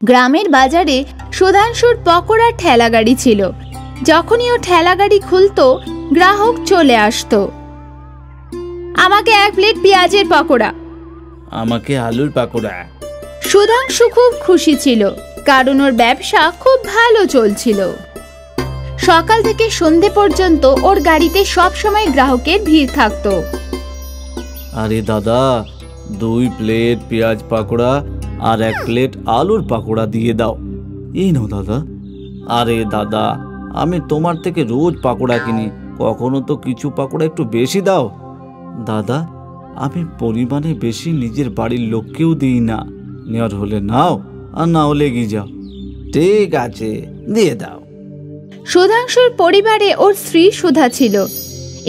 গ্রামের বাজারে সুধাংশুর পকোড়ার ঠেলা গাড়ি ছিল। যখনই ও ঠেলা গাড়ি খুলতো, গ্রাহক চলে আসতো। আমাকে 1 প্লেট পেঁয়াজের পকোড়া। আমাকে আলুর পকোড়া। সুধাংশু খুব খুশি ছিল, কারণ ওর ব্যবসা খুব ভালো চলছিল। সকাল থেকে সন্ধে পর্যন্ত ওর গাড়িতে সব সময় গ্রাহকের ভিড় থাকতো। আরে দাদা, 2 প্লেট পেঁয়াজ পকোড়া আর 1 প্লেট আলুর পকোড়া দিয়ে দাও। এই নাও দাদা। আরে দাদা, আমি তোমার থেকে রোজ পকোড়া কিনি, কখনো তো কিছু পকোড়া একটু বেশি দাও। দাদা, আমি পরিমাণে বেশি নিজের বাড়ির লোককেও দিই না। নেওয়ার হলে নাও, আর না হলে এগিয়ে যাও। ঠিক আছে, দিয়ে দাও। সুধাংশুর পরিবারে ওর স্ত্রী সুধা ছিল।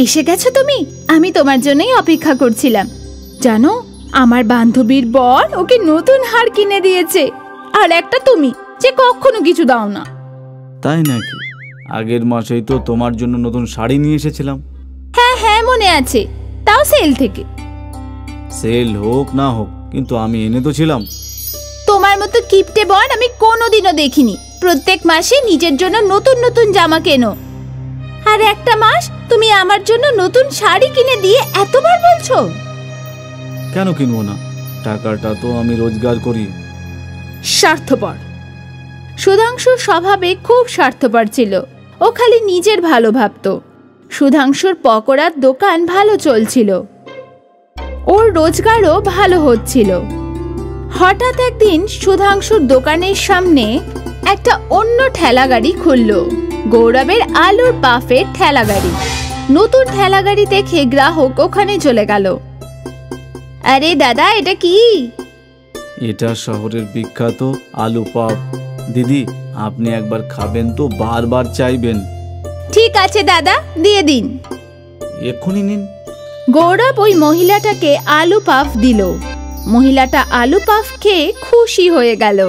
এসে গেছো তুমি? আমি তোমার জন্যই অপেক্ষা করছিলাম। জানো, আমার বান্ধবীর বর ওকে নতুন হার কিনে দিয়েছে, আর একটা তুমি, যে কখনো কিছু দাও না। তাই নাকি? আগের মাসেই তো তোমার জন্য নতুন শাড়ি নিয়ে এসেছিলাম। হ্যাঁ হ্যাঁ, মনে আছে, তাও সেল থেকে। সেল হোক না হোক, কিন্তু আমি এনে তো ছিলাম। তোমার মতো কিপটে বর আমি কোনোদিনও দেখিনি। প্রত্যেক মাসে নিজের জন্য নতুন নতুন জামা কেনো, আর একটা মাস তুমি আমার জন্য নতুন শাড়ি কিনে দিয়ে এতবার বলছো। কেন কিনবো না? টাকাটা তো আমি রোজগার করি। স্বার্থপর। সুধাংশুর স্বভাবে খুব স্বার্থপর ছিল। ও খালি নিজের ভালো ভাবতো। সুধাংশুর পকোড়ার দোকান ভালো চলছিল, ওর রোজগারও ভালো হচ্ছিল। হঠাৎ একদিন সুধাংশুর দোকানের সামনে একটা অন্য ঠেলা গাড়ি খুলল। গৌরবের আলুর পাফের ঠেলা গাড়ি। নতুন ঠেলা গাড়ি দেখে গ্রাহক ওখানে চলে গেল। আরে দাদা, এটা কি? এটা শহরের বিখ্যাত আলু পাপ। দিদি, আপনি একবার খাবেন তো বারবার চাইবেন। ঠিক আছে দাদা, দিয়ে দিন। এক্ষুনি নিন। গৌরব ওই মহিলাটাকে আলু পাফ দিল। মহিলাটা আলু পাফ খেয়ে খুশি হয়ে গেল।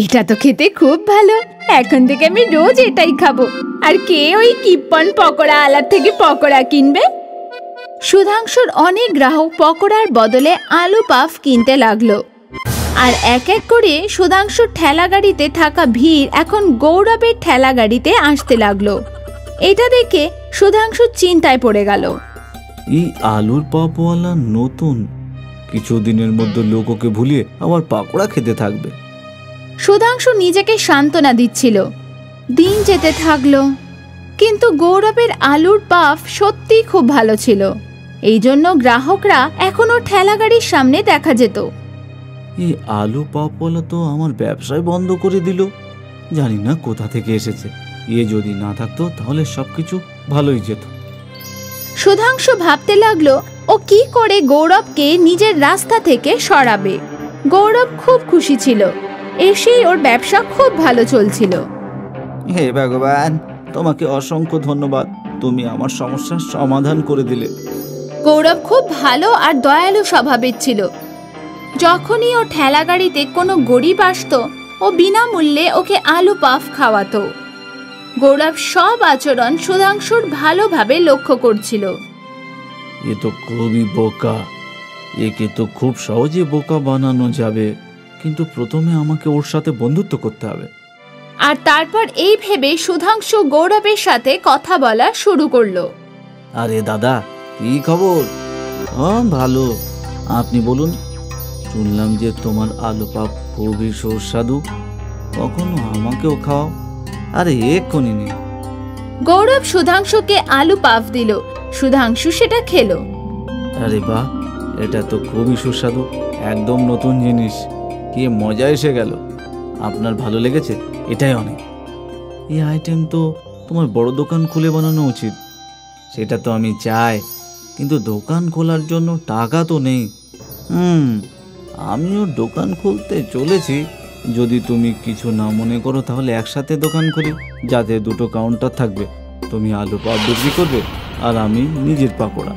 এটা তো খেতে খুব ভালো, এখন থেকে আমি রোজ এটাই খাবো। আর কে ওই কিপ্পন পকোড়া আলার থেকে পকোড়া কিনবে? সুধাংশুর অনেক গ্রাহক পকোড়ার বদলে আলু পাফ কিনতে লাগলো। আর এক এক করে সুধাংশুর ঠেলা গাড়িতে থাকা ভিড় এখন গৌরবের ঠেলা গাড়িতে আসতে লাগলো। এটা দেখে সুধাংশু চিন্তায় পড়ে গেল। এই আলুর পাপওয়ালা নতুন, কিছুদিনের মধ্যে লোক ওকে ভুলিয়ে আবার পাকোড়া খেতে থাকবে। সুধাংশু নিজেকে সান্ত্বনা দিচ্ছিল। দিন যেতে থাকলো, কিন্তু গৌরবের আলুর পাফ সত্যি খুব ভালো ছিল। এই জন্য গ্রাহকরা এখনো ঠেলা গাড়ির সামনে দেখা যেত। এই আলু পাপওয়ালা তো আমার ব্যবসায় বন্ধ করে দিল। জানি না কোথা থেকে এসেছে। এ যদি না থাকতো তাহলে সবকিছু ভালোই যেত। সুধাংশু ভাবতে লাগলো ও কি করে গৌরবকে নিজের রাস্তা থেকে সরাবে। গৌরব খুব খুশি ছিল, এসেই ওর ব্যবসা খুব ভালো চলছিল। হে ভগবান, তোমাকে অসংখ্য ধন্যবাদ, তুমি আমার সমস্যার সমাধান করে দিলে। গৌরব খুব ভালো আর দয়ালু স্বভাবের ছিল। যখনই ও ঠেলা গাড়িতে কোনো গরিব আসতো, ও বিনামূল্যে ওকে আলু পাফ খাওয়াতো। গৌরব সব আচরণ সুধাংশুর ভালোভাবে লক্ষ্য করছিল। এ তো খুবই বোকা, একে তো খুব সহজে বোকা বানানো যাবে, কিন্তু প্রথমে আমাকে ওর সাথে বন্ধুত্ব করতে হবে। আর তারপর এই ভেবে সুধাংশু গৌরবের সাথে কথা বলা শুরু করলো। আরে দাদা, কি খবর? ভালো। আপনি বলুন। শুনলাম যে তোমার আলু পাপ খুবই সুস্বাদু, কখনো আমাকেও খাও। আরে এক্ষুনি নিন। গৌরব সুধাংশুকে আলু পাফ দিল। সুধাংশু সেটা খেলো। আরে বাহ, এটা তো খুবই সুস্বাদু, একদম নতুন জিনিস, কি মজা এসে গেল। আপনার ভালো লেগেছে? এটাই অনেক। এই আইটেম তো তোমার বড় দোকান খুলে বানানো উচিত। সেটা তো আমি চাই, কিন্তু দোকান খোলার জন্য টাকা তো নেই। আমিও দোকান খুলতে চলেছি। যদি তুমি কিছু না মনে করো তাহলে একসাথে দোকান করি, যাতে দুটো কাউন্টার থাকবে। তুমি আলু পাপ বিক্রি করবে আর আমি নিজের পাকোড়া,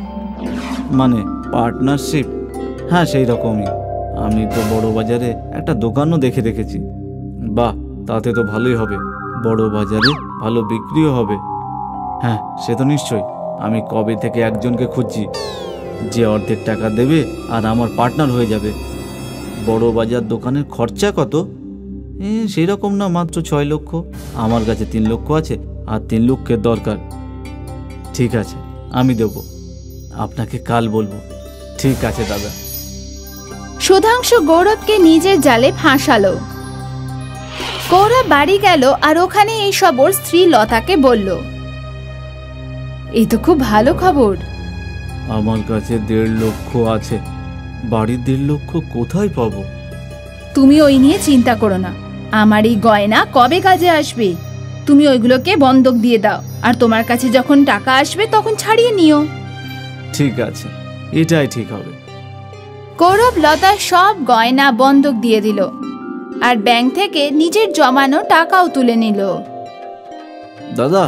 মানে পার্টনারশিপ। হ্যাঁ, সেই রকমই। আমি তো বড় বাজারে একটা দোকানও দেখে রেখেছি। বাহ, তাতে তো ভালোই হবে, বড় বাজারে ভালো বিক্রিও হবে। হ্যাঁ, সে তো নিশ্চয়ই। আমি কবে থেকে একজনকে খুঁজছি যে অর্ধেক টাকা দেবে আর আমার পার্টনার হয়ে যাবে। বড় বাজার দোকানের খরচা কত? সেই রকম না, মাত্র 6 লক্ষ। আমার কাছে 3 লক্ষ আছে, আর 3 লক্ষের দরকার। ঠিক আছে, আমি দেব, আপনাকে কাল বলবো। ঠিক আছে দাদা। সুধাংশু গৌরবকে নিজের জালে ফাঁসালো। গৌরব বাড়ি গেল আর ওখানে এইসব ওর স্ত্রী লতাকে বলল। এই তো খুব ভালো খবর। আমার কাছে 1.5 লক্ষ আছে। বাড়ির 1.5 লক্ষ কোথায় পাবো? তুমি ওই নিয়ে চিন্তা করো না। আমার এই গয়না কবে কাজে আসবে? তুমি ওইগুলোকে বন্ধক দিয়ে দাও, আর তোমার কাছে যখন টাকা আসবে তখন ছাড়িয়ে নিও। ঠিক আছে, এটাই ঠিক হবে। গৌরব লতার সব গয়না বন্ধক দিয়ে দিল, আর ব্যাংক থেকে নিজের জমানো টাকাও তুলে নিল। দাদা,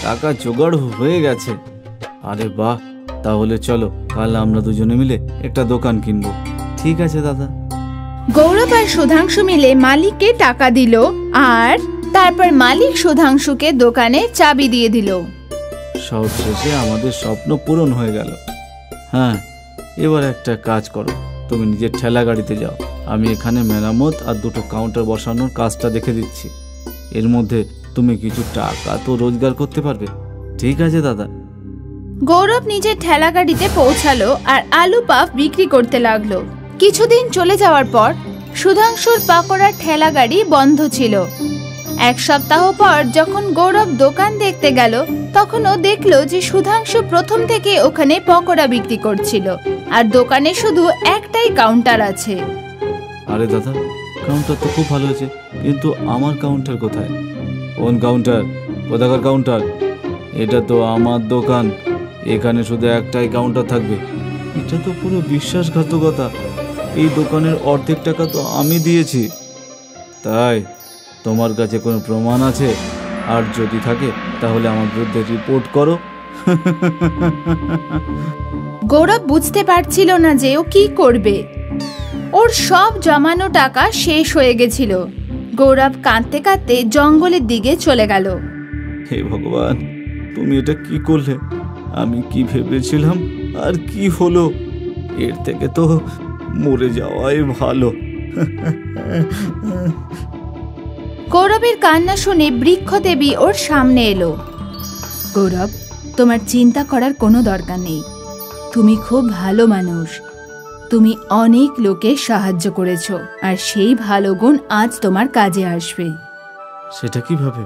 টাকা জোগাড় হয়ে গেছে। আরে বাহ, তাহলে চলো কাল আমরা দুজনে মিলে একটা দোকান কিনবো। ঠিক আছে দাদা। গৌরব আর সুধাংশু মিলে মালিককে টাকা দিল, আর তারপর মালিক সুধাংশুকে দোকানের চাবি দিয়ে দিল। সব শেষে আমাদের স্বপ্ন পূরণ হয়ে গেল। হ্যাঁ, এবার একটা কাজ করো, তুমি নিজের ঠেলা গাড়িতে যাও। আমি এখানে মেরামত আর 2টো কাউন্টার বসানোর কাজটা দেখে দিচ্ছি। এর মধ্যে তুমি কিছু টাকা তো রোজগার করতে পারবে। ঠিক আছে দাদা। গৌরব নিজের ঠেলা গাড়িতে পৌঁছালো আর আলু পাফ বিক্রি করতে লাগলো। কিছুদিন চলে যাওয়ার পর সুধাংশুর পাকোড়ার ঠেলা গাড়ি বন্ধ ছিল। 1 সপ্তাহ পর যখন গৌরব দোকান দেখতে গেল, তখন ও দেখলো যে সুধাংশু প্রথম থেকে ওখানে পকোড়া বিক্রি করছিল, আর দোকানে শুধু একটাই কাউন্টার আছে। আরে দাদা, কাউন্টার তো খুব ভালো হয়েছে, কিন্তু আমার কাউন্টার কোথায়? কোন কাউন্টার? কোথাকার কাউন্টার? এটা তো আমার দোকান, এখানে শুধু একটাই কাউন্টার থাকবে। এটা তো পুরো বিশ্বাসঘাতকতা। এই দোকানের অর্ধেক টাকা তো আমি দিয়েছি। তাই তোমার কাছে কোনো প্রমাণ আছে? আর যদি থাকে তাহলে আমার বিরুদ্ধে রিপোর্ট করো। গৌরব বুঝতে পারছিল না যে ও কি করবে। ওর সব জমানো টাকা শেষ হয়ে গেছিল। গৌরব কাঁদতে কাঁদতে জঙ্গলের দিকে চলে গেল। হে ভগবান, তুমি এটা কি করলে? আমি কি ভেবেছিলাম আর কি হলো? এর থেকে তো মরে যাওয়াই ভালো। গৌরবের কান্না শুনে বৃক্ষদেবী ওর সামনে এলো। গৌরব, তোমার চিন্তা করার কোনো দরকার নেই। তুমি খুব ভালো মানুষ। তুমি অনেক লোকের সাহায্য করেছো, আর সেই ভালো গুণ আজ তোমার কাজে আসবে। সেটা কিভাবে?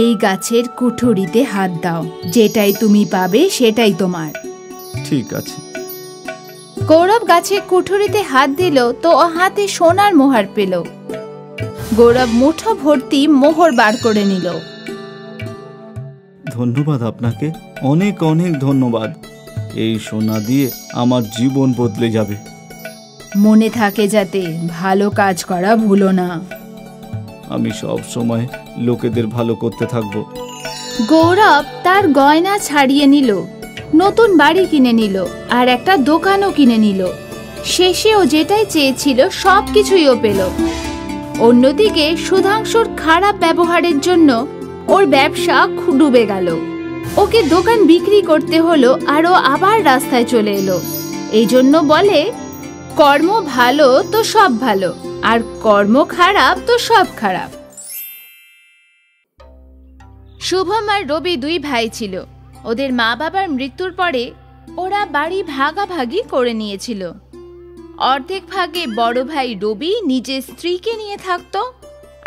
এই গাছের কুঠুরিতে হাত দাও, যেটাই তুমি পাবে সেটাই তোমার। ঠিক আছে। গৌরব গাছের কুঠুরিতে হাত দিল তো ও হাতে সোনার মোহর পেল। গৌরব মুঠো ভর্তি মোহর বার করে নিল। ধন্যবাদ আপনাকে, অনেক অনেক ধন্যবাদ। এই সোনা দিয়ে আমার জীবন বদলে যাবে। মনে থাকে যাতে ভালো কাজ করা ভুলো না। আমি সব সময় লোকেদের ভালো করতে থাকব। গৌরব তার গয়না ছাড়িয়ে নিল, নতুন বাড়ি কিনে নিল, আর একটা দোকানও কিনে নিল। শেষেও যেটাই চেয়েছিল সবকিছুই ও পেল। অন্যদিকে সুধাংশুর খারাপ ব্যবহারের জন্য ওর ব্যবসা ডুবে গেল। ওকে দোকান বিক্রি করতে হলো, আর ও আবার রাস্তায় চলে এলো। এই জন্য বলে, কর্ম ভালো তো সব ভালো, আর কর্ম খারাপ তো সব খারাপ। শুভম আর রবি 2 ভাই ছিল। ওদের মা বাবার মৃত্যুর পরে ওরা বাড়ি ভাগাভাগি করে নিয়েছিল। অর্ধেক ভাগে বড় ভাই রবি নিজের স্ত্রীকে নিয়ে থাকতো,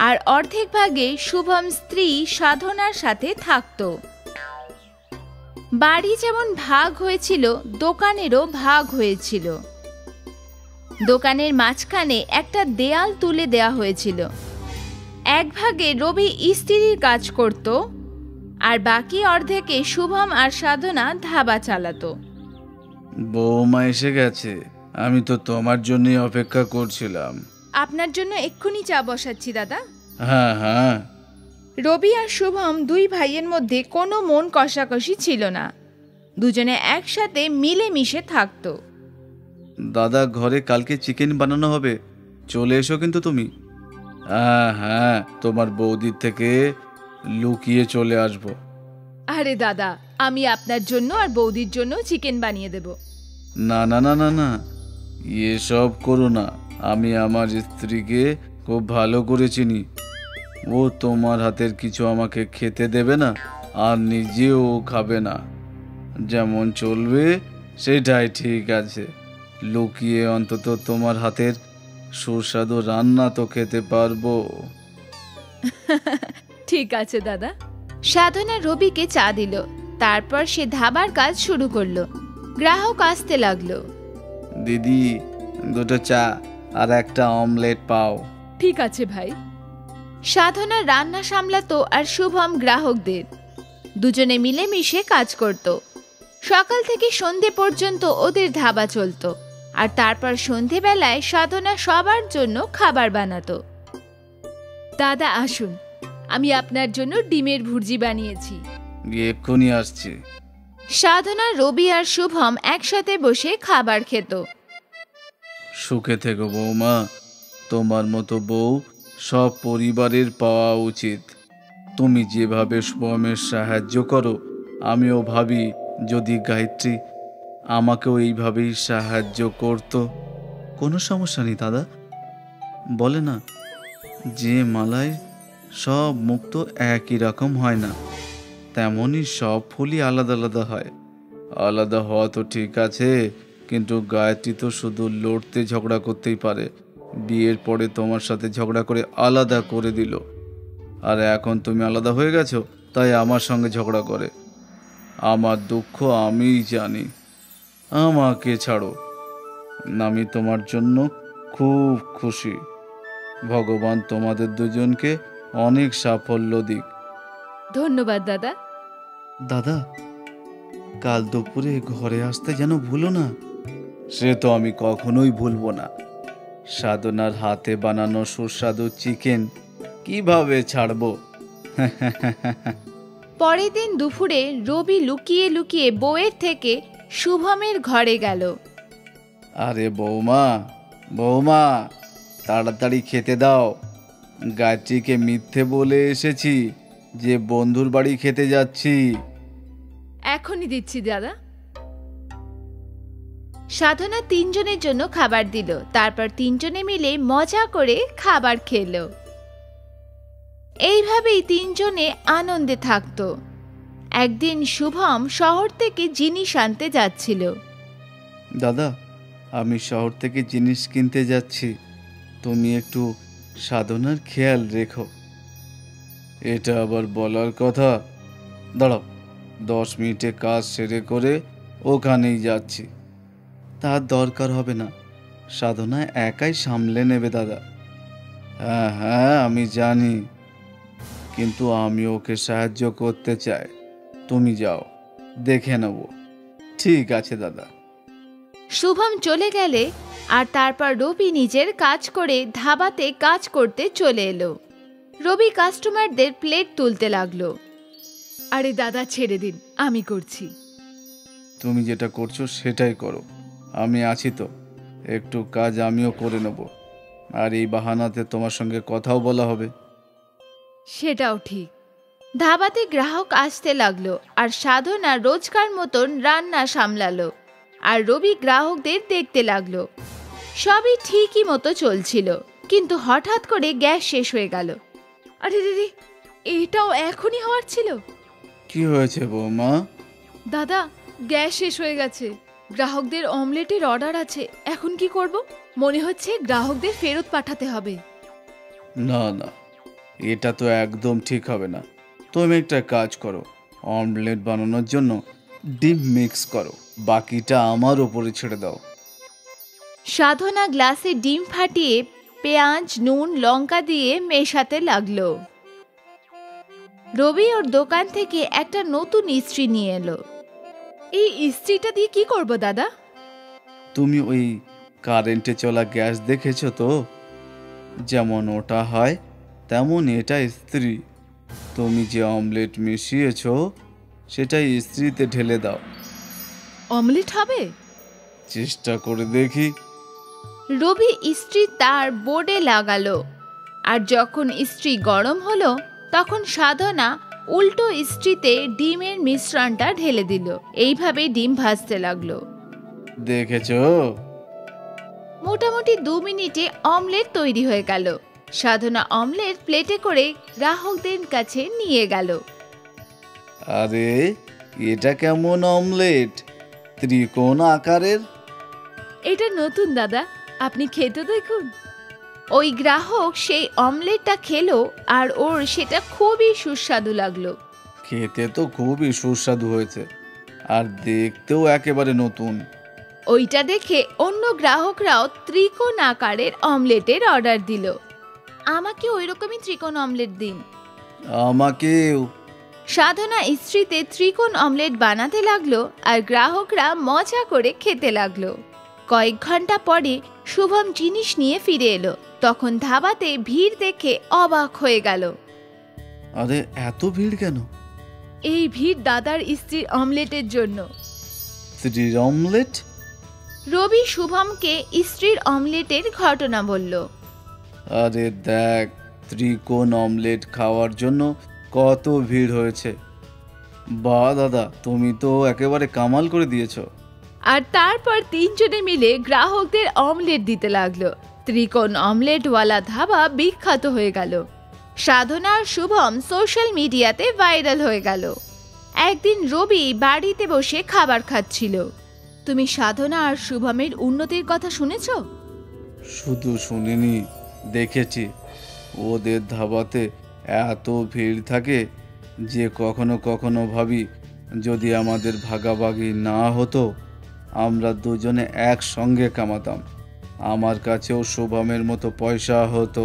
আর অর্ধেক ভাগে শুভম স্ত্রী সাধনার সাথে থাকতো। বাড়ি যেমন ভাগ হয়েছিল, দোকানেরও ভাগ হয়েছিল। দোকানের মাঝখানে একটা দেয়াল তুলে দেয়া হয়েছিল। এক ভাগে রবি ইস্ত্রির কাজ করত, আর বাকি অর্ধেকে শুভম আর সাধনা ধাবা চালাতো। বৌমা এসে গেছে, আমি তো তোমার জন্যই অপেক্ষা করছিলাম। আপনার জন্য এক্ষুনি চা বসাচ্ছি দাদা। হ্যাঁ হ্যাঁ। রবি আর শুভম 2 ভাইয়ের মধ্যে কোনো মন কষাকষি ছিল না। দুজনে একসাথে মিলেমিশে থাকতো। দাদা, ঘরে কালকে চিকেন বানানো হবে, চলে এসো কিন্তু তুমি। হ্যাঁ হ্যাঁ, তোমার বৌদির থেকে লুকিয়ে চলে আসবো। আরে দাদা, আমি আপনার জন্য আর বৌদির জন্য চিকেন বানিয়ে দেব। না না না না না, এসব করো না। আমি আমার স্ত্রীকে খুব ভালো করে চিনি। ও তোমার হাতের কিছু আমাকে খেতে দেবে না, আর নিজেও খাবে না। যেমন চলবে সেটাই ঠিক আছে। লুকিয়ে অন্তত তোমার হাতের সুস্বাদু রান্না তো খেতে পারবো। ঠিক আছে দাদা। সাধনা রবিকে চা দিল, তারপর সে ধাবার কাজ শুরু করলো। গ্রাহক আসতে লাগলো। দিদি, দুটো চা আর একটা অমলেট পাও। ঠিক আছে ভাই। সাধনা রান্না সামলাতো আর শুভম গ্রাহকদের। দুজনে মিলেমিশে কাজ করত। সকাল থেকে সন্ধে পর্যন্ত ওদের ধাবা চলতো, আর তারপর সন্ধেবেলায় সাধনা সবার জন্য খাবার বানাতো। দাদা আসুন, আমি আপনার জন্য ডিমের ভুর্জি বানিয়েছি। এক্ষুনি আসছি। সাধনা, রবি আর শুভম একসাথে বসে খাবার খেত। সুখে থেকো বৌমা। তোমার মতো বউ সব পরিবারের পাওয়া উচিত। তুমি যেভাবে শুভমের সাহায্য করো, আমিও ভাবি যদি গায়ত্রী আমাকেও এইভাবেই সাহায্য করতো। কোনো সমস্যা নেই দাদা। বলে না, যে মালায় সব মুখ তো একই রকম হয় না, তেমনই সব ফুলই আলাদা আলাদা হয়। আলাদা হওয়া তো ঠিক আছে, কিন্তু গায়ত্রী তো শুধু লড়তে ঝগড়া করতেই পারে। বিয়ের পরে তোমার সাথে ঝগড়া করে আলাদা করে দিল, আর এখন তুমি আলাদা হয়ে গেছো, তাই আমার সঙ্গে ঝগড়া করে। আমার দুঃখ আমিই জানি। আমাকে ছাড়ো, আমি তোমার জন্য খুব খুশি। ভগবান তোমাদের দুজনকে অনেক সাফল্য দিক। ধন্যবাদ দাদা। দাদা, কাল দুপুরে ঘরে আসতে যেন ভুলো না। সে তো আমি কখনোই ভুলবো না। সাধনার হাতে বানানো সুস্বাদু চিকেন কিভাবে ছাড়বো। পরের দিন দুপুরে রবি লুকিয়ে লুকিয়ে বউয়ের থেকে শুভমের ঘরে গেল। আরে বৌমা, বৌমা, তাড়াতাড়ি খেতে দাও। গায়ত্রীকে মিথ্যে বলে এসেছি যে বন্ধুর বাড়ি খেতে যাচ্ছি। এখনই দিচ্ছি দাদা। সাধনা তিনজনের জন্য খাবার দিল, তারপর তিনজনে মিলে মজা করে খাবার খেলো। এইভাবেই তিনজনে আনন্দে থাকতো। একদিন শুভম শহর থেকে জিনিস আনতে যাচ্ছিল। দাদা, আমি শহর থেকে জিনিস কিনতে যাচ্ছি, তুমি একটু সাধনার খেয়াল রেখো। এটা আবার বলার কথা? দাঁড়াও, 10 মিনিটে কাজ সেরে করে ওখানেই যাচ্ছি। তার দরকার হবে না, সাধনা একাই সামলে নেবে দাদা। হ্যাঁ হ্যাঁ, আমি জানি, কিন্তু আমি ওকে সাহায্য করতে চাই। তুমি যাও, দেখে নেব। ঠিক আছে দাদা। শুভম চলে গেলে আর তারপর রবি নিজের কাজ করে ধাবাতে কাজ করতে চলে এলো। রবি কাস্টমারদের প্লেট তুলতে লাগলো। আরে দাদা, ছেড়ে দিন, আমি করছি। তুমি যেটা করছো সেটাই করো, আমি আছি তো। একটু কাজ আমিও করে নেব, আর এই বাহানাতে তোমার সঙ্গে কথাও বলা হবে। সেটাও ঠিক। ধাবাতে গ্রাহক আসতে লাগলো, আর সাধনা রোজকার মতন রান্না সামলালো, আর রবি গ্রাহকদের দেখতে লাগলো। সবই ঠিকই মতো চলছিল, কিন্তু হঠাৎ করে গ্যাস শেষ হয়ে গেল। আরে দিদি, এটাও এখনই হওয়ার ছিল? কি হয়েছে বৌমা? দাদা, গ্যাস শেষ হয়ে গেছে। গ্রাহকদের অমলেটের অর্ডার আছে, এখন কি করব? মনে হচ্ছে গ্রাহকদের ফেরত পাঠাতে হবে। না না, এটা তো একদম ঠিক হবে না। তুমি একটা কাজ করো, অমলেট বানানোর জন্য ডিম মিক্স করো, বাকিটা আমার উপরে ছেড়ে দাও। সাধনা গ্লাসে ডিম ফাটিয়ে পেঁয়াজ, নুন, লঙ্কা দিয়ে মেশাতে লাগলো। রবি ওর দোকান থেকে একটা নতুন ইস্ত্রি নিয়ে এলো। এই ইস্ত্রিটা দিয়ে কি করব দাদা? তুমি ওই কারেন্টে চলা গ্যাস দেখেছো তো? যেমন ওটা হয় তেমন এটা ইস্ত্রি। তুমি যে অমলেট মিশিয়েছো সেটাই ইস্ত্রিতে ঢেলে দাও। অমলেট হবে? চেষ্টা করে দেখি। রবি ইস্ত্রি তার বোর্ডে লাগালো, আর যখন ইস্ত্রি গরম হলো তখন সাধনা উল্টো ইস্ত্রিতে ডিমের মিশ্রণটা ঢেলে দিল। এইভাবে ডিম ভাজতে লাগলো। দেখেছো? মোটামুটি 2 মিনিটে অমলেট তৈরি হয়ে গেল। সাধনা অমলেট প্লেটে করে গ্রাহকদের কাছে নিয়ে গেল। আরে এটা কেমন অমলেট, ত্রিকোণ আকারের? এটা নতুন দাদা, আপনি খেতে দেখুন। ওই গ্রাহক সেই অমলেটটা খেলো আর ওর সেটা খুবই সুস্বাদু লাগলো। খেতে তো খুবই সুস্বাদু হয়েছে, আর দেখতেও একেবারে নতুন। ওইটা দেখে অন্য গ্রাহকরাও ত্রিকোণ আকারের অমলেটের অর্ডার দিল। আমাকে ওই রকমই ত্রিকোণ অমলেট দিন। আমাকেও। সাধনা স্ত্রীতে ত্রিকোণ অমলেট বানাতে লাগলো আর গ্রাহকরা মজা করে খেতে লাগলো। কয়েক ঘন্টা পরে শুভম জিনিস নিয়ে ফিরে এলো। তখন ধাবাতে ভিড় দেখে অবাক হয়ে গেল। আরে এত ভিড় কেন? এই ভিড় দাদার স্ত্রীর অমলেটের জন্য। স্ত্রীর অমলেট? রবি শুভমকে স্ত্রীর অমলেটের ঘটনা বলল। আরে দেখ, ত্রিকোণ অমলেট খাওয়ার জন্য কত ভিড় হয়েছে। বাহ দাদা, তুমি তো একেবারে কামাল করে দিয়েছো। আর তারপর তিনজনে মিলে গ্রাহকদের অমলেট দিতে লাগলো। ত্রিকোণ অমলেটওয়ালা ধাবা বিখ্যাত হয়ে গেল। সাধনা আর শুভম সোশ্যাল মিডিয়াতে ভাইরাল হয়ে গেল। একদিন রবি বাড়িতে বসে খাবার খাচ্ছিল। তুমি সাধনা আর শুভমের উন্নতির কথা শুনেছ? শুধু শুনিনি, দেখেছি। ওদের ধাবাতে এত ভিড় থাকে যে কখনো কখনো ভাবি যদি আমাদের ভাগাভাগি না হতো, আমরা দুজনে একসঙ্গে কামাতাম, আমার কাছেও শুভমের মতো পয়সা হতো।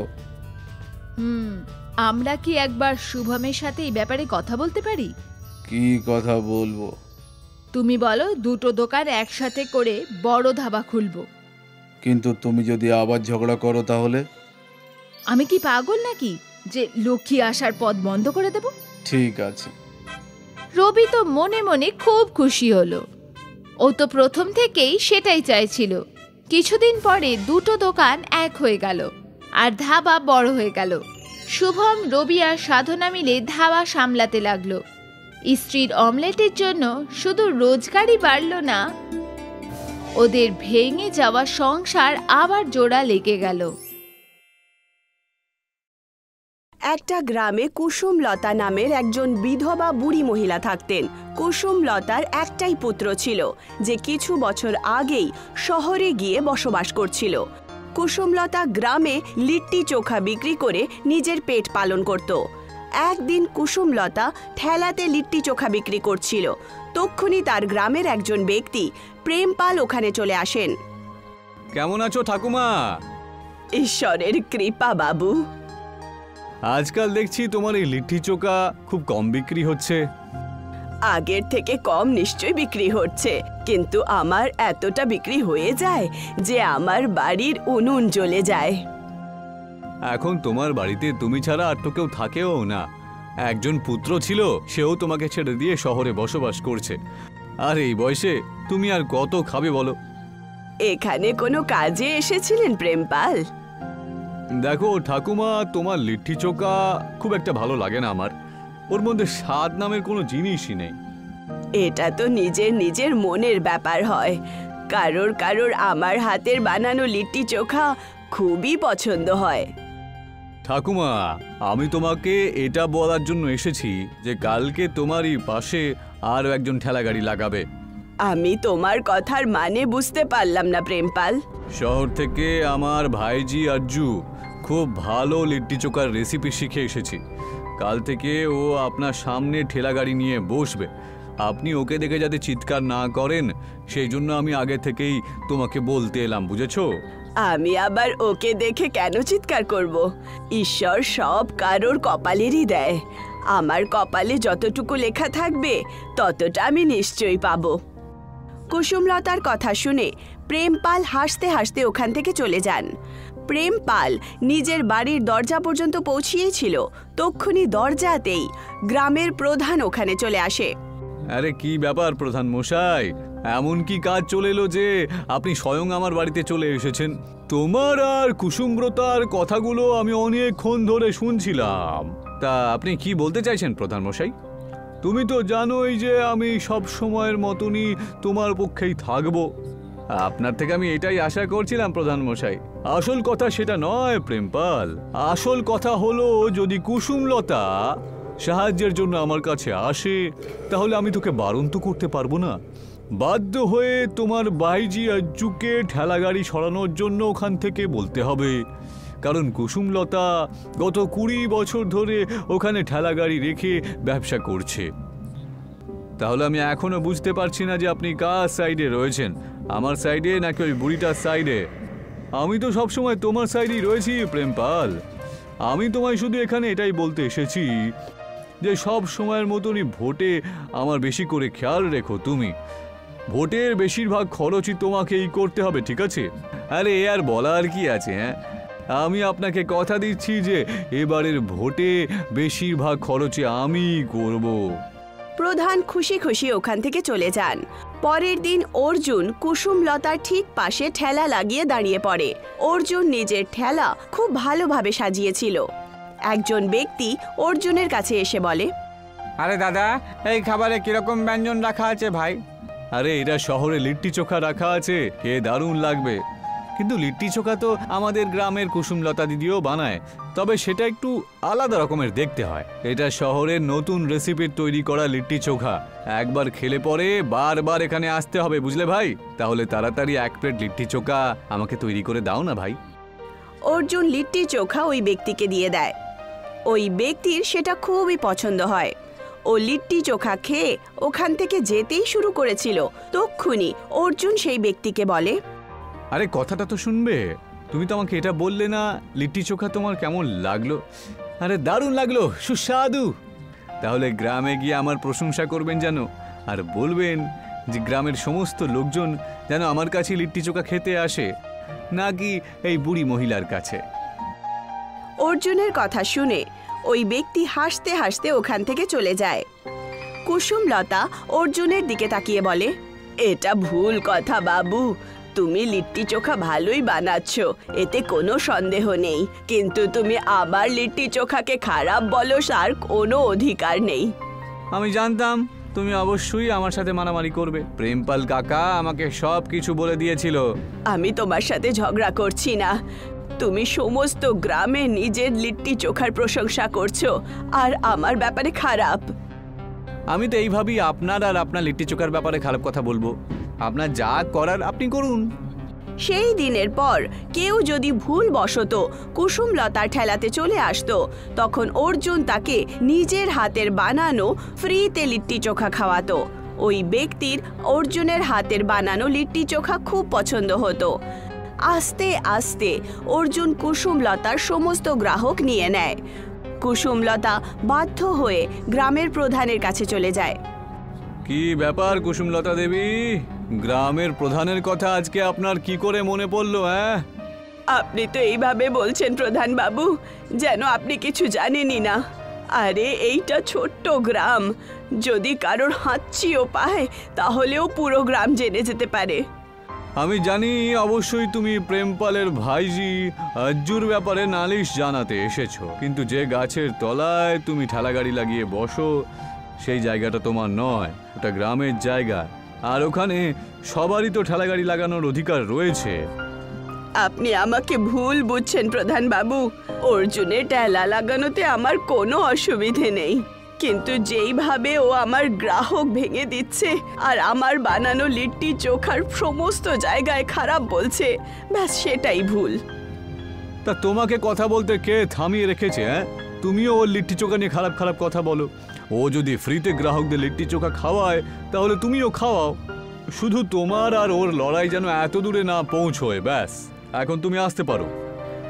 আমরা কি একবার শুভমের সাথে এই ব্যাপারে কথা বলতে পারি? কি কথা বলবো? তুমি বলো দুটো দোকান একসাথে করে বড় ধাবা খুলবো। কিন্তু তুমি যদি আবার ঝগড়া করো তাহলে? আমি কি পাগল নাকি যে লক্ষ্মী আসার পথ বন্ধ করে দেব? ঠিক আছে। রবি তো মনে মনে খুব খুশি হলো। ও তো প্রথম থেকেই সেটাই চাইছিল। কিছুদিন পরে দুটো দোকান এক হয়ে গেল আর ধাবা বড় হয়ে গেল। শুভম, রবি আর সাধনা মিলে ধাবা সামলাতে লাগলো। স্ত্রীর অমলেটের জন্য শুধু রোজগারই বাড়ল না, ওদের ভেঙে যাওয়া সংসার আবার জোড়া লেগে গেল। একটা গ্রামে কুসুমলতা নামের একজন বিধবা বুড়ি মহিলা থাকতেন। কুসুমলতার একটাই পুত্র ছিল যে কিছু বছর আগেই শহরে গিয়ে বসবাস করছিল। কুসুমলতা গ্রামে লিট্টি চোখা বিক্রি করে নিজের পেট পালন করত। একদিন কুসুমলতা ঠেলাতে লিট্টি চোখা বিক্রি করছিল। তক্ষুনি তার গ্রামের একজন ব্যক্তি প্রেমপাল ওখানে চলে আসেন। কেমন আছো ঠাকুমা? ঈশ্বরের কৃপা বাবু। আজকাল দেখছি তোমার এই লিট্টি চোখা খুব কম বিক্রি হচ্ছে। আগের থেকে কম নিশ্চয় বিক্রি হচ্ছে, কিন্তু আমার এতটা বিক্রি হয়ে যায় যে আমার বাড়ির উনুন জ্বলে যায়। এখন তোমার বাড়িতে তুমি ছাড়া আর তো কেউ থাকেও না। একজন পুত্র ছিল, সেও তোমাকে ছেড়ে দিয়ে শহরে বসবাস করছে। আর এই বয়সে তুমি আর কত খাবে বলো? এখানে কোনো কাজে এসেছিলেন প্রেমপাল? দেখো ঠাকুমা, তোমার লিট্টি চোখা খুব একটা ভালো লাগে না আমার। ওর মধ্যে স্বাদ নামের কোনো জিনিসই নেই। এটা তো নিজের নিজের মনের ব্যাপার হয়। কারোর কারোর আমার হাতের বানানো লিট্টি চোখা খুবই পছন্দ হয়। ঠাকুমা, আমি তোমাকে এটা বলার জন্য এসেছি যে কালকে তোমারই পাশে আরও একজন ঠেলাগাড়ি লাগাবে। আমি তোমার কথার মানে বুঝতে পারলাম না প্রেমপাল। শহর থেকে আমার ভাইজি আরজু খুব ভালো লিট্টি চোখার রেসিপি শিখে এসেছি। কাল থেকে ও আপনার সামনে ঠেলাগাড়ি নিয়ে বসবে। আপনি ওকে দেখে যাতে চিৎকার না করেন সেই জন্য আমি আগে থেকেই তোমাকে বলতে এলাম, বুঝেছো? আমি আবার ওকে দেখে কেন চিৎকার করব? ঈশ্বর সব কারোর কপালেরই দেয়। আমার কপালে যতটুকু লেখা থাকবে ততটা আমি নিশ্চয়ই পাবো। কুসুমলতার কথা শুনে প্রেমপাল হাসতে হাসতে ওখান থেকে চলে যান। প্রেমপাল নিজের বাড়ির দরজা পর্যন্ত পৌঁছিয়েছিল, তক্ষুনি দরজাতেই গ্রামের প্রধান ওখানে চলে আসে। আরে কি ব্যাপার প্রধান মশাই, এমন কি কাজ চলে এলো যে আপনি স্বয়ং আমার বাড়িতে চলে এসেছেন? তোমার আর কুসুমব্রতার কথাগুলো আমি অনেকক্ষণ ধরে শুনছিলাম। তা আপনি কি বলতে চাইছেন প্রধান মশাই? তুমি তো জানোই যে আমি সব সময়ের মতনই তোমার পক্ষেই থাকবো। আপনার থেকে আমি এটাই আশা করছিলাম প্রধান মশাই। আসল কথা সেটা নয় প্রেমপাল, আসল কথা হলো যদি কুসুমলতা সাহায্যের জন্য আমার কাছে আসে তাহলে আমি তোকে বারণ তো করতে পারবো না। বাধ্য হয়ে তোমার ভাইজি আজ্জুকে ঠেলাগাড়ি সরানোর জন্য ওখান থেকে বলতে হবে, কারণ কুসুমলতা গত 20 বছর ধরে ওখানে ঠেলাগাড়ি রেখে ব্যবসা করছে। তাহলে আমি এখনো বুঝতে পারছি না যে আপনি কার সাইডে রয়েছেন, আমার সাইডে নাকি ওই বুড়িটার সাইডে। আমি তো সবসময় তোমার সাইডেই রয়েছি প্রেমপাল। আমি তোমায় শুধু এখানে এটাই বলতে এসেছি যে সব সময়ের মতনই ভোটে আমার বেশি করে খেয়াল রেখো তুমি। ভোটের বেশিরভাগ খরচই তোমাকেই করতে হবে, ঠিক আছে? আরে এ আর বলার কি আছে? হ্যাঁ, আমি আপনাকে কথা দিচ্ছি যে এবারের ভোটে বেশিরভাগ খরচে আমি করব। প্রধান খুশি খুশি ওখান থেকে চলে যান। পরের দিন অর্জুন কুসুমলতার ঠিক পাশে ঠেলা লাগিয়ে দাঁড়িয়ে পড়ে। অর্জুন নিজের ঠেলা খুব ভালোভাবে সাজিয়েছিল। একজন ব্যক্তি অর্জুনের কাছে এসে বলে, আরে দাদা, এই খাবারে কিরকম ব্যঞ্জন রাখা আছে ভাই? আরে এটা শহরে লিট্টি চোখা রাখা আছে, খেয়ে দারুণ লাগবে। কিন্তু লিট্টি চোখা তো আমাদের গ্রামের কুসুমলতা দিদিও বানায়, তবে সেটা একটু আলাদা রকমের দেখতে হয়। এটা শহরের নতুন রেসিপির তৈরি করা লিট্টি চোখা। একবার খেলে পরে বারবার এখানে আসতে হবে, বুঝলে ভাই? তাহলে তাড়াতাড়ি 1 প্লেট লিট্টি চোখা আমাকে তৈরি করে দাও না ভাই। অর্জুন লিট্টি চোখা ওই ব্যক্তিকে দিয়ে দেয়। ওই ব্যক্তির সেটা খুবই পছন্দ হয়। ও লিট্টি চোখা খেয়ে ওখান থেকে যেতেই শুরু করেছিল, তক্ষুনি অর্জুন সেই ব্যক্তিকে বলে, আরে কথাটা তো শুনবে। তুমি তো আমাকে এটা বললে না লিট্টি চোখা তোমার কেমন লাগলো? আরে দারুণ লাগলো, সুস্বাদু। তাহলে গ্রামে গিয়ে আমার প্রশংসা করবেন যেন, আর বলবেন যে গ্রামের সমস্ত লোকজন যেন আমার কাছে লিট্টি চোখা খেতে আসে, নাকি এই বুড়ি মহিলার কাছে। অর্জুনের কথা শুনে ওই ব্যক্তি হাসতে হাসতে ওখান থেকে চলে যায়। কুসুমলতা অর্জুনের দিকে তাকিয়ে বলে, এটা ভুল কথা বাবু, তুমি লিট্টি চোখা ভালোই বানাচ্ছ, এতে কোনো সন্দেহ নেই, কিন্তু তুমি আবার লিট্টি চোখাকে খারাপ বলো তার কোনো অধিকার নেই। আমি জানতাম তুমি অবশ্যই আমার সাথে মারামারি করবে। প্রেমপাল কাকা আমাকে সব কিছু বলে দিয়েছিল। আমি তোমার সাথে ঝগড়া করছি না, তুমি সমস্ত গ্রামে নিজের লিট্টি চোখার প্রশংসা করছো আর আমার ব্যাপারে খারাপ। আমি তো এইভাবেই আপনার আর আপনার লিট্টি চোখার ব্যাপারে খারাপ কথা বলবো। আপনার যা করার আপনি করুন। সেই দিনের পর কেউ যদি ভুলবশত কুসুমলতার ঠেলাতে চলে আসতো, তখন অর্জুন তাকে নিজের হাতের বানানো ফ্রিতে লিট্টি চোখা খাওয়াতো। ওই ব্যক্তির অর্জুনের হাতের বানানো লিট্টি চোখা খুব পছন্দ হতো। আস্তে আস্তে অর্জুন কুসুমলতার সমস্ত গ্রাহক নিয়ে নেয়। কুসুমলতা বাধ্য হয়ে গ্রামের প্রধানের কাছে চলে যায়। কি ব্যাপার কুসুমলতা দেবী, গ্রামের প্রধানের কথা আজকে আপনার কি করে মনে পড়লো? হ্যাঁ, আপনি তো এইভাবে বলছেন প্রধান বাবু, যেন আপনি কিছু জানেনই না। আরে এইটা ছোট্ট গ্রাম, যদি কারোর হাঁচিও পায় তাহলেও পুরো গ্রাম জেনে যেতে পারে। আমি জানি অবশ্যই তুমি প্রেমপালের ভাইজি আজ্জুর ব্যাপারে নালিশ জানাতে এসেছো, কিন্তু যে গাছের তলায় তুমি ঠেলাগাড়ি লাগিয়ে বসো সেই জায়গাটা তোমার নয়, ওটা গ্রামের জায়গা। আর ওখানে সবারই তো ঠেলাগাড়ি লাগানোর অধিকার রয়েছে। আপনি আমাকে ভুল বুঝছেন প্রধান বাবু, অর্জুনের ঠেলা লাগানোতে আমার কোনো অসুবিধে নেই, কিন্তু যেইভাবে ও আমার গ্রাহক ভেঙে দিচ্ছে আর আমার বানানো লিট্টি চোখার সমস্ত জায়গায় খারাপ বলছে, ব্যাস সেটাই ভুল। তা তোমাকে কথা বলতে কে থামিয়ে রেখেছে? হ্যাঁ, তুমিও ওর লিট্টি চোখা নিয়ে খারাপ খারাপ কথা বলো। ও যদি ফ্রিতে গ্রাহকদের লিট্টি চোখা খাওয়ায় তাহলে তুমিও খাওয়াও। শুধু তোমার আর ওর লড়াই যেন এত দূরে না পৌঁছয়, ব্যাস। এখন তুমি আসতে পারো।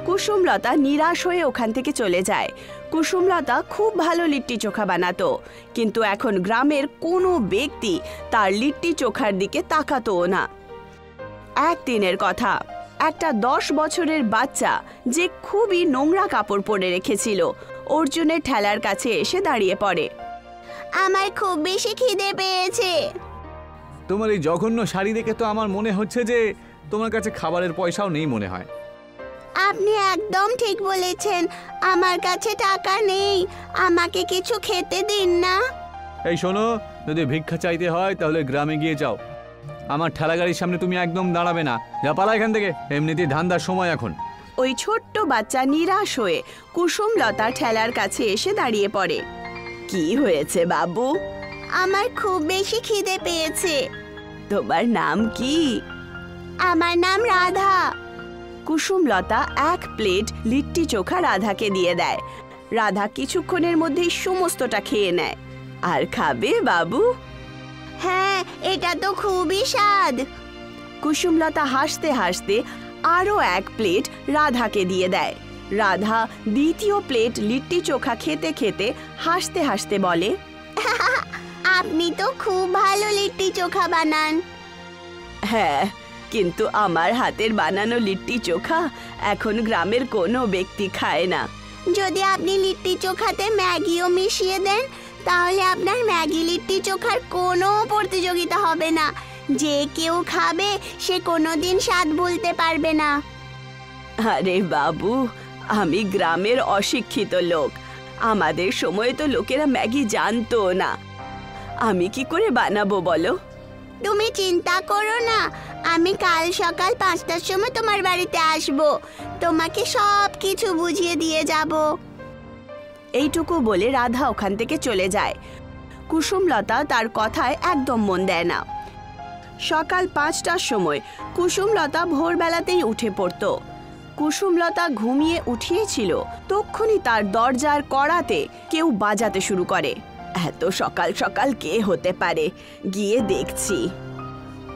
কুসুমলতা নিরাশ হয়ে ওখান থেকে চলে যায়। কুসুমলতা খুব ভালো লিট্টি চোখা বানাতো, কিন্তু এখন গ্রামের কোনো ব্যক্তি তার লিট্টি চোখার দিকে তাকাতও না। একদিনের কথা, একটা 10 বছরের বাচ্চা যে খুবই নোংরা কাপড় পরে রেখেছিল অর্জুনের ঠেলার কাছে এসে দাঁড়িয়ে পড়ে। আমার খুব বেশি খিদে পেয়েছে। তোমার এই জঘন্য শাড়ি দেখে তো আমার মনে হচ্ছে যে তোমার কাছে খাবারের পয়সাও নেই মনে হয়। আপনি একদম ঠিক বলেছেন, আমার কাছে টাকা নেই, আমাকে কিছু খেতে দিন না। এই শোনো, যদি ভিক্ষা চাইতে হয় তাহলে গ্রামে গিয়ে যাও, আমার ঠেলা গাড়ির সামনে তুমি একদম দাঁড়াবে না। যা পালা এখান থেকে, এমনিতেই ধান্দার সময় এখন। ওই ছোট্ট বাচ্চা নিরাশ হয়ে কুসুমলতা ঠেলার কাছে এসে দাঁড়িয়ে পড়ে। কি হয়েছে বাবু? আমার খুব বেশি খিদে পেয়েছে। তোমার নাম কি? আমার নাম রাধা। কুসুমলতা এক প্লেট লিট্টি চোখা রাধাকে দিয়ে দেয়। রাধা কিছুক্ষণের মধ্যেই সমস্তটা খেয়ে নেয়। আর খাবে বাবু? হ্যাঁ, এটা তো খুবই স্বাদ। কুসুমলতা হাসতে হাসতে আরও এক প্লেট রাধাকে দিয়ে দেয়। রাধা দ্বিতীয় প্লেট লিট্টি চোখা খেতে খেতে হাসতে হাসতে বলে, আপনি তো খুব ভালো লিট্টি চোখা বানান। হ্যাঁ, কিন্তু আমার হাতের বানানো লিট্টি চোখা এখন গ্রামের কোনো ব্যক্তি খায় না। যদি আপনি লিট্টি চোখাতে ম্যাগিও মিশিয়ে দেন, তাহলে আপনার ম্যাগি লিট্টি চোখার কোনো প্রতিযোগিতা হবে না। যে কেউ খাবে সে কোনোদিন স্বাদ ভুলতে পারবে না। আরে বাবু, আমি গ্রামের অশিক্ষিত লোক। আমাদের সময় তো লোকেরা ম্যাগি জানতো না। আমি কি করে বানাবো বলো? তুমি চিন্তা করো না, আমি কাল সকাল 5টার সময় তোমার বাড়িতে আসব। তোমাকে সব কিছু বুঝিয়ে দিয়ে যাব। এইটুকু বলে রাধা ওখান থেকে চলে যায়। কুসুমলতা তার কথায় একদম মন দেয় না। সকাল 5টার সময় কুসুমলতা ভোরবেলাতেই উঠে পড়ত। কুসুমলতা ঘুমিয়ে উঠিয়েছিল, তক্ষুনি তার দরজার কড়াতে কেউ বাজাতে শুরু করে। এত সকাল সকাল কে হতে পারে, গিয়ে দেখছি।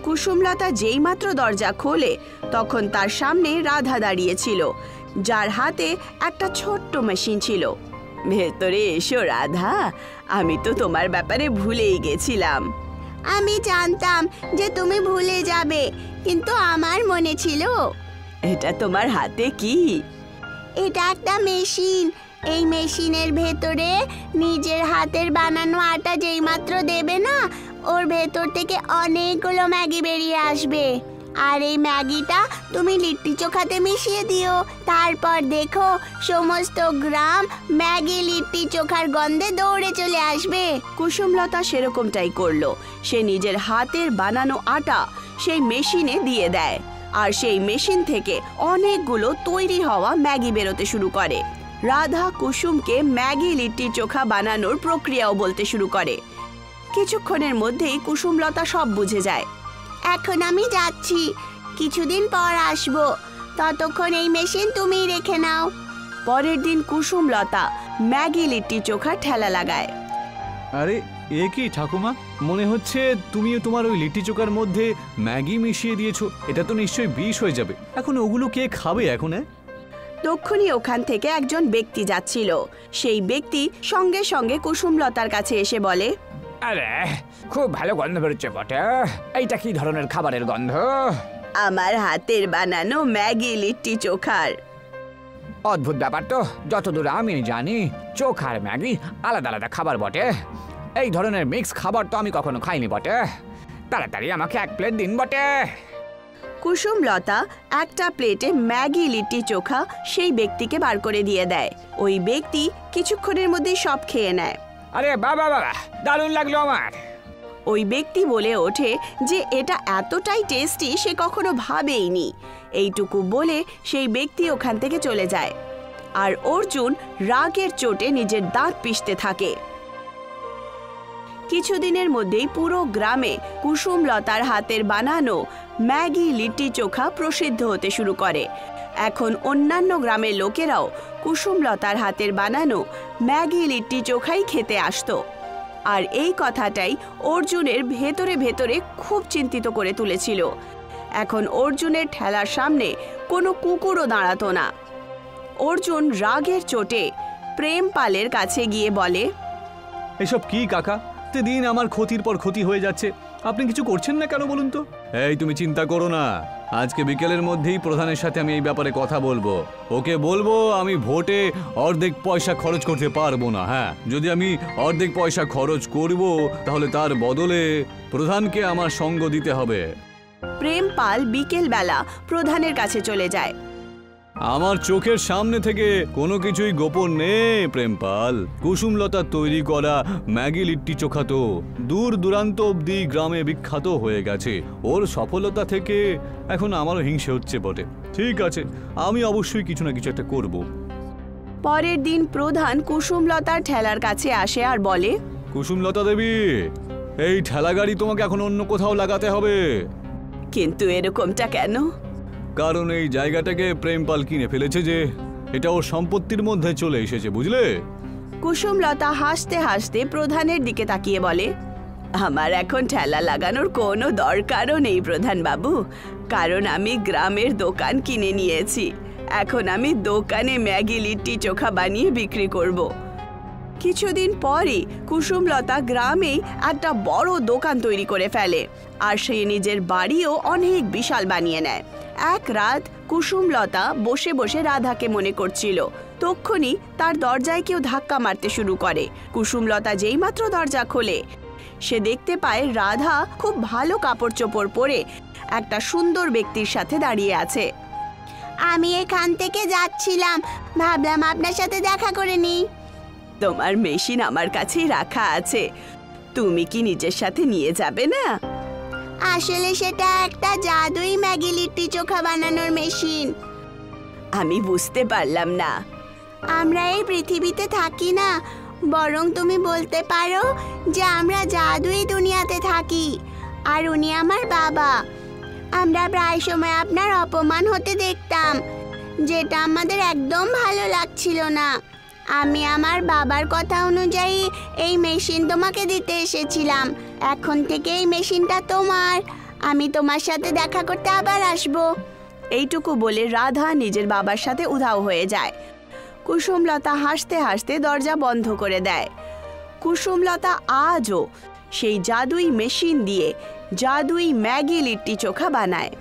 কুসুমলতা যেইমাত্র দরজা খোলে তখন তার সামনে রাধা দাঁড়িয়েছিল, যার হাতে একটা ছোট্ট মেশিন ছিল। ভেতরে এসো রাধা, আমি তো তোমার ব্যাপারে ভুলেই গেছিলাম। আমি জানতাম যে তুমি ভুলে যাবে, কিন্তু আমার মনে ছিল। এটা তোমার হাতে কি? এটা একটা মেশিন। এই মেশিনের ভেতরে নিজের হাতের বানানো আটা যেইমাত্র দেবে না, ওর ভেতর থেকে অনেকগুলো ম্যাগি বেরিয়ে আসবে। আর এই ম্যাগিটা তুমি লিট্টি চোখাতে মিশিয়ে দিও। তারপর দেখো সমস্ত গ্রাম ম্যাগি লিট্টি চোখার গন্ধে দৌড়ে চলে আসবে। কুসুমলতা সেরকমটাই করলো। সে নিজের হাতের বানানো আটা সেই মেশিনে দিয়ে দেয়, আর সেই মেশিন থেকে অনেকগুলো তৈরি হওয়া ম্যাগি বেরোতে শুরু করে। রাধা কুসুমকে ম্যাগি লিট্টি চোখা বানানোর প্রক্রিয়াও বলতে শুরু করে। কিছুক্ষণের মধ্যেই কুসুমলতা সব বুঝে যায়। এখন আমি যাচ্ছি, কিছুদিন পর আসবো। ততক্ষণ এই মেশিন তুমিই রেখে নাও। পরের দিন কুসুমলতা ম্যাগি লিট্টি চোখা ঠেলা লাগায়। আরে এ কি ঠাকুমা, মনে হচ্ছে তুমিও তোমার ওই লিট্টি চোখার মধ্যে ম্যাগি মিশিয়ে দিয়েছো। এটা তো নিশ্চয়ই বিষ হয়ে যাবে। এখন ওগুলো কে খাবে এখন? তক্ষুনি ওখান থেকে একজন ব্যক্তি যাচ্ছিল। সেই ব্যক্তি সঙ্গে সঙ্গে কুসুমলতার কাছে এসে বলে, আরে খুব ভালো গন্ধ বেরোচ্ছে বটে। এইটা কি ধরনের খাবারের গন্ধ? আমার হাতের বানানো ম্যাগি লিট্টি চোখার। অদ্ভুত ব্যাপার তো। যতদূর আমি জানি চোখার ম্যাগি আলাদা আলাদা খাবার বটে। এই ধরনের মিক্স খাবার তো আমি কখনো খাইনি বটে। তাড়াতাড়ি আমাকে এক প্লেট দিন বটে। কুসুমলতা একটা প্লেটে ম্যাগি লিট্টি চোখা সেই ব্যক্তিকে বার করে দিয়ে দেয়। ওই ব্যক্তি কিছুক্ষণের মধ্যেই সব খেয়ে নেয়। আরে বাবা বাবা, দারুণ লাগলো আমার। ওই ব্যক্তি বলে ওঠে যে এটা এতটাই টেস্টি সে কখনো ভাবেইনি। এইটুকু বলে সেই ব্যক্তি ওখান থেকে চলে যায়। আর অর্জুন রাগের চোটে নিজের দাঁত পিষতে থাকে। কিছুদিনের মধ্যেই পুরো গ্রামে কুসুমলতার হাতের বানানো ম্যাগি লিট্টি চোখা প্রসিদ্ধ হতে শুরু করে। এখন অন্যান্য গ্রামের লোকেরাও কুসুমলতার হাতের বানানো ম্যাগি লিট্টি চোখাই খেতে আসতো। আর এই কথাটাই অর্জুনের ভেতরে ভেতরে খুব চিন্তিত করে তুলেছিল। এখন অর্জুনের ঠেলার সামনে কোনো কুকুরও দাঁড়াতো না। অর্জুন রাগের চোটে প্রেমপালের কাছে গিয়ে বলে, এসব কি কাকা? প্রতিদিন আমার ক্ষতির পর ক্ষতি হয়ে যাচ্ছে। আপনি কিছু করছেন না কেন বলুন তো? এই তুমি চিন্তা করো না, আজকে বিকেলের মধ্যেই প্রধানের সাথে আমি এই ব্যাপারে কথা বলবো। ওকে বলবো আমি ভোটে অর্ধেক পয়সা খরচ করতে পারবো না। হ্যাঁ, যদি আমি অর্ধেক পয়সা খরচ করব তাহলে তার বদলে প্রধানকে আমার সঙ্গ দিতে হবে। প্রেমপাল বিকেল বেলা প্রধানের কাছে চলে যায়। আমার চোখের সামনে থেকে কোনো কিছুই গোপন নেই প্রেমপাল। কুসুমলতার তৈরি করা ম্যাগি লিট্টি চোখা তো দূর দূরান্ত অবধি গ্রামে বিখ্যাত হয়ে গেছে। ওর সফলতা থেকে এখন আমারও হিংসে হচ্ছে বটে। ঠিক আছে, আমি অবশ্যই কিছু না কিছু একটা করব। পরের দিন প্রধান কুসুমলতার ঠেলার কাছে আসে আর বলে, কুসুমলতা দেবী, এই ঠেলা গাড়ি তোমাকে এখন অন্য কোথাও লাগাতে হবে। কিন্তু এরকমটা কেন? কারণ এই জায়গাটাকে প্রেমপাল কিনে ফেলেছে, যে এটা ওর সম্পত্তির মধ্যে চলে এসেছে, বুঝলে? কুসুমলতা হাসতে হাসতে প্রধানের দিকে তাকিয়ে বলে, আমার এখন ঠেলা লাগানোর কোনো দরকারও নেই প্রধান বাবু, কারণ আমি গ্রামের দোকান কিনে নিয়েছি। এখন আমি দোকানে ম্যাগি লিট্টি চোখা বানিয়ে বিক্রি করব। কিছুদিন পরই কুসুমলতা গ্রামে একটা বড় দোকান তৈরি করে ফেলে, আর সে নিজের বাড়িও অনেক বিশাল বানিয়ে নেয়। এক রাত কুসুমলতা বসে বসে রাধাকে মনে করছিল, তক্ষুনি তার দরজায় কেউ ধাক্কা মারতে শুরু করে। কুসুমলতা যেইমাত্র দরজা খোলে, সে দেখতে পায় রাধা খুব ভালো কাপড় চোপড় পরে একটা সুন্দর ব্যক্তির সাথে দাঁড়িয়ে আছে। আমি এখান থেকে যাচ্ছিলাম, ভাবলাম আপনার সাথে দেখা করে নিই। তোমার মেশিন আমার কাছেই রাখা আছে, তুমি কি নিজের সাথে নিয়ে যাবে না? আসলে সেটা একটা জাদুই ম্যাগি লিট্টি চোখা বানানোর মেশিন। আমি বুঝতে পারলাম না। আমরা এই পৃথিবীতে থাকি না, বরং তুমি বলতে পারো যে আমরা জাদুই দুনিয়াতে থাকি। আর উনি আমার বাবা। আমরা প্রায় সময় আপনার অপমান হতে দেখতাম, যেটা আমাদের একদম ভালো লাগছিল না। আমি আমার বাবার কথা অনুযায়ী এই মেশিন তোমাকে দিতে এসেছিলাম। এখন থেকে এই মেশিনটা তোমার। আমি তোমার সাথে দেখা করতে আবার আসবো। এইটুকু বলে রাধা নিজের বাবার সাথে উধাও হয়ে যায়। কুসুমলতা হাসতে হাসতে দরজা বন্ধ করে দেয়। কুসুমলতা আজও সেই জাদুই মেশিন দিয়ে জাদুই ম্যাগি লিট্টি চোখা বানায়।